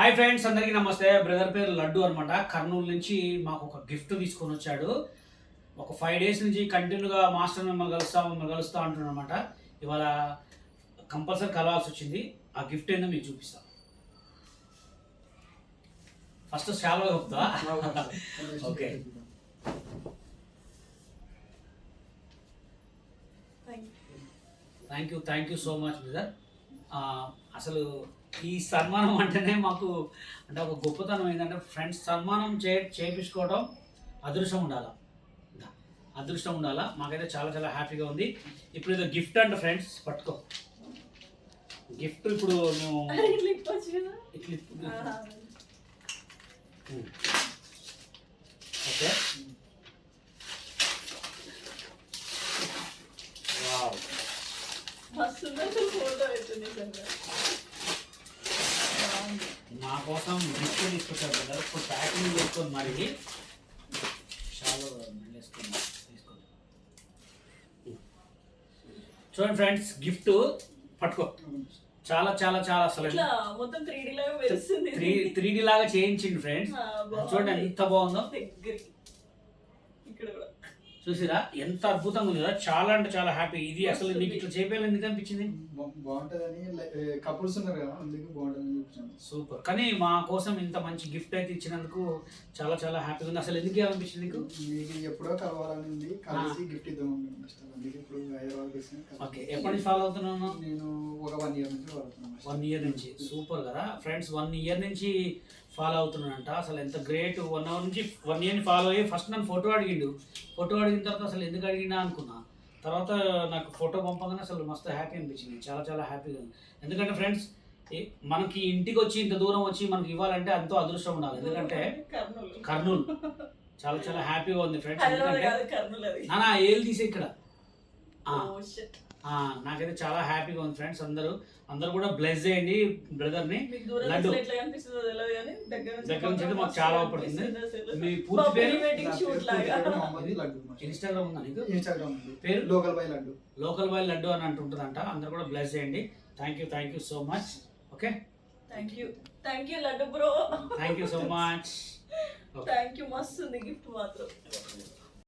Hi friends, అందరికీ నమస్తే. Brother పేరు లడ్డు అనమాట. కర్నూలు నుంచి మాకు ఒక గిఫ్ట్ తీసుకొని వచ్చాడు. ఒక 5 days నుంచి కంటిన్యూగా మాస్టర్ మిమ్మల్ని కలుస్తా అంటున్నాడు అనమాట. ఇవాళ కంపల్సరీ కలవాల్సి వచ్చింది. ఆ గిఫ్ట్ ఏందో మీకు చూపిస్తాను. ఫస్ట్ చాలా చెప్తా. Okay, thank you so much brother. అసలు ఈ సన్మానం అంటేనే మాకు అంటే ఒక గొప్పతనం ఏంటంటే ఫ్రెండ్స్ సన్మానం చేయించుకోవడం అదృష్టం ఉండాలా. మాకైతే చాలా చాలా హ్యాపీగా ఉంది. ఇప్పుడు ఏదో గిఫ్ట్ అంట ఫ్రెండ్స్, పట్టుకో గిఫ్ట్. ఇప్పుడు మేము ఓకే, వావ్, మా కోసం గిఫ్ట్ తీసుకొచ్చారు కదా. ఇప్పుడు ప్యాకింగ్ చేసుకొని మరి చాలా వేసుకుందాం. తీసుకోండి, చూడండి ఫ్రెండ్స్, గిఫ్ట్ పట్టుకో. చాలా చాలా చాలా అసలు మొత్తం 3D లాగా చేయించింది ఫ్రెండ్స్. చూడండి ఎంత బాగుందో. చూసిరా ఎంత అద్భుతంగా ఉంది కదా. చాలా అంటే చాలా హ్యాపీ. ఇది అసలు నీకు ఇట్లా చేయాలని ఎందుకు అనిపించింది? బాగుంటదని కపుల్స్ ఉన్నారు కదా, అందుకు బాగుంటుంది. సూపర్. కానీ మా కోసం ఇంత మంచి గిఫ్ట్ అయితే ఇచ్చినందుకు చాలా చాలా హ్యాపీగా ఉంది. అసలు ఎందుకు అనిపించింది నీకు? మీకు ఎప్పుడో కలవాలని ఉంది, కలిసి గిఫ్ట్ ఇద్దాం అందుకే ఇప్పుడు హైదరాబాద్. ఓకే, ఎప్పటి నుంచి ఫాలో అవుతున్నాను? నేను ఒక 1 year నుంచి ఫాలో అవుతున్నాను. 1 year నుంచి. సూపర్ కదా ఫ్రెండ్స్, 1 year నుంచి ఫాలో అవుతున్నానంట. అసలు ఎంత గ్రేట్. 1 hour నుంచి 1 year ఫాలో అయ్యి ఫస్ట్ నన్ను ఫోటో అడిగిండు. ఫోటో అడిగిన తర్వాత అసలు ఎందుకు అడిగినా అనుకున్నా. తర్వాత నాకు ఫోటో పంపగానే అసలు మస్తు హ్యాపీ అనిపించింది. చాలా చాలా హ్యాపీగా ఉంది. ఎందుకంటే ఫ్రెండ్స్, మనకి ఇంటికి వచ్చి ఇంత దూరం వచ్చి మనకి ఇవ్వాలంటే ఎంతో అదృష్టం ఉండాలి. ఎందుకంటే కర్నూలు చాలా చాలా హ్యాపీగా ఉంది ఫ్రెండ్స్. ఎందుకంటే ఏళ్ళు తీసే ఇక్కడ నాకైతే చాలా హ్యాపీగా ఉంది ఫ్రెండ్స్. అందరూ కూడా బ్లెస్ చేయండి బ్రదర్ ని. లడ్డు దగ్గర నుంచి మాకు చాలా ఉపడుతుంది. మీ పూర్తి పేరు? ఇన్స్టాగ్రామ్ ఉందా నీకు? ఇన్స్టాగ్రామ్ పేరు లోకల్ బాయ్ లడ్డు అని అంటుంటుందంట. అందరు కూడా బ్లెస్ చేయండి. Thank you so much. Okay, thank you laddu bro. Thank you so much. Thank you, మస్తు ఉంది గిఫ్ట్ మాత్రం.